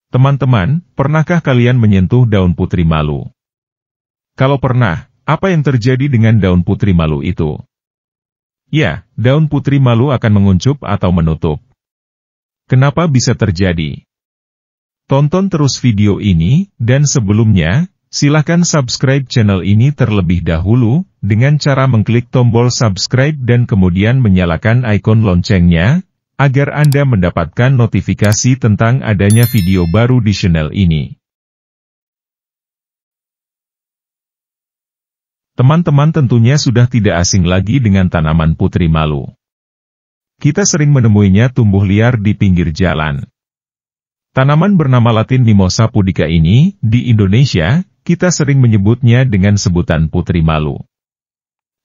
Teman-teman, pernahkah kalian menyentuh daun putri malu? Kalau pernah, apa yang terjadi dengan daun putri malu itu? Ya, daun putri malu akan menguncup atau menutup. Kenapa bisa terjadi? Tonton terus video ini, dan sebelumnya, silakan subscribe channel ini terlebih dahulu, dengan cara mengklik tombol subscribe dan kemudian menyalakan ikon loncengnya, agar Anda mendapatkan notifikasi tentang adanya video baru di channel ini. Teman-teman tentunya sudah tidak asing lagi dengan tanaman putri malu. Kita sering menemuinya tumbuh liar di pinggir jalan. Tanaman bernama Latin Mimosa pudica ini, di Indonesia, kita sering menyebutnya dengan sebutan putri malu.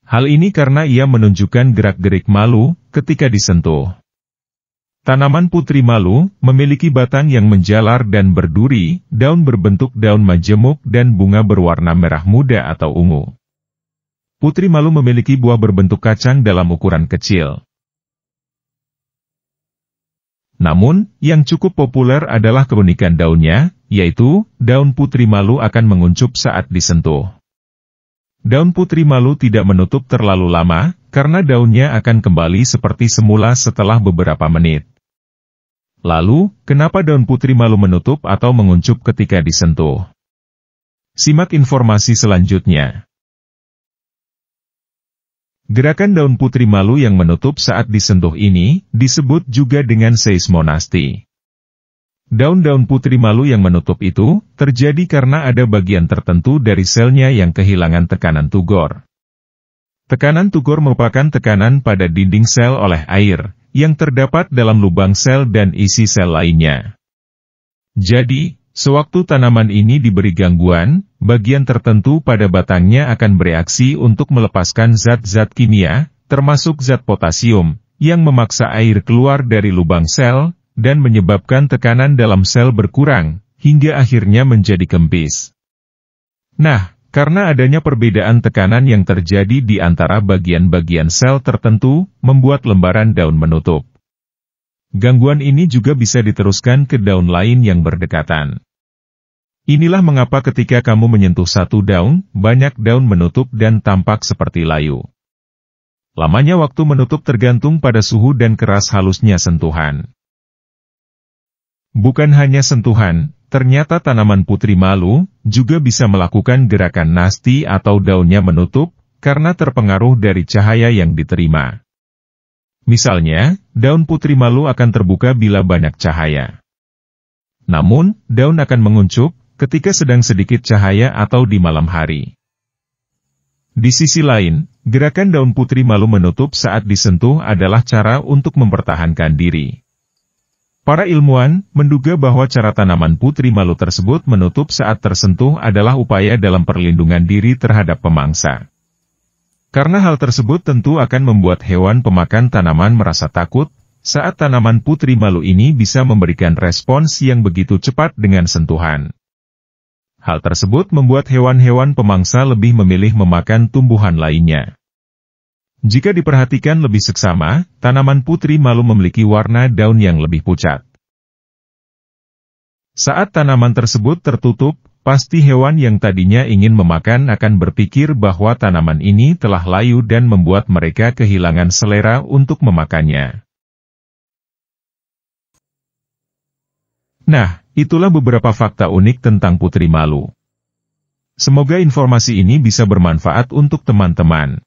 Hal ini karena ia menunjukkan gerak-gerik malu ketika disentuh. Tanaman putri malu memiliki batang yang menjalar dan berduri, daun berbentuk daun majemuk dan bunga berwarna merah muda atau ungu. Putri malu memiliki buah berbentuk kacang dalam ukuran kecil. Namun, yang cukup populer adalah keunikan daunnya, yaitu, daun putri malu akan menguncup saat disentuh. Daun putri malu tidak menutup terlalu lama, karena daunnya akan kembali seperti semula setelah beberapa menit. Lalu, kenapa daun putri malu menutup atau menguncup ketika disentuh? Simak informasi selanjutnya. Gerakan daun putri malu yang menutup saat disentuh ini, disebut juga dengan seismonasti. Daun-daun putri malu yang menutup itu, terjadi karena ada bagian tertentu dari selnya yang kehilangan tekanan tugor. Tekanan tugor merupakan tekanan pada dinding sel oleh air, yang terdapat dalam lubang sel dan isi sel lainnya. Jadi, sewaktu tanaman ini diberi gangguan, bagian tertentu pada batangnya akan bereaksi untuk melepaskan zat-zat kimia, termasuk zat potasium, yang memaksa air keluar dari lubang sel, dan menyebabkan tekanan dalam sel berkurang, hingga akhirnya menjadi kempis. Nah, karena adanya perbedaan tekanan yang terjadi di antara bagian-bagian sel tertentu, membuat lembaran daun menutup. Gangguan ini juga bisa diteruskan ke daun lain yang berdekatan. Inilah mengapa ketika kamu menyentuh satu daun, banyak daun menutup dan tampak seperti layu. Lamanya waktu menutup tergantung pada suhu dan keras halusnya sentuhan. Bukan hanya sentuhan, ternyata tanaman putri malu juga bisa melakukan gerakan nasti atau daunnya menutup, karena terpengaruh dari cahaya yang diterima. Misalnya, daun putri malu akan terbuka bila banyak cahaya. Namun, daun akan menguncup ketika sedang sedikit cahaya atau di malam hari. Di sisi lain, gerakan daun putri malu menutup saat disentuh adalah cara untuk mempertahankan diri. Para ilmuwan menduga bahwa cara tanaman putri malu tersebut menutup saat tersentuh adalah upaya dalam perlindungan diri terhadap pemangsa. Karena hal tersebut tentu akan membuat hewan pemakan tanaman merasa takut, saat tanaman putri malu ini bisa memberikan respons yang begitu cepat dengan sentuhan. Hal tersebut membuat hewan-hewan pemangsa lebih memilih memakan tumbuhan lainnya. Jika diperhatikan lebih seksama, tanaman putri malu memiliki warna daun yang lebih pucat. Saat tanaman tersebut tertutup, pasti hewan yang tadinya ingin memakan akan berpikir bahwa tanaman ini telah layu dan membuat mereka kehilangan selera untuk memakannya. Nah, itulah beberapa fakta unik tentang putri malu. Semoga informasi ini bisa bermanfaat untuk teman-teman.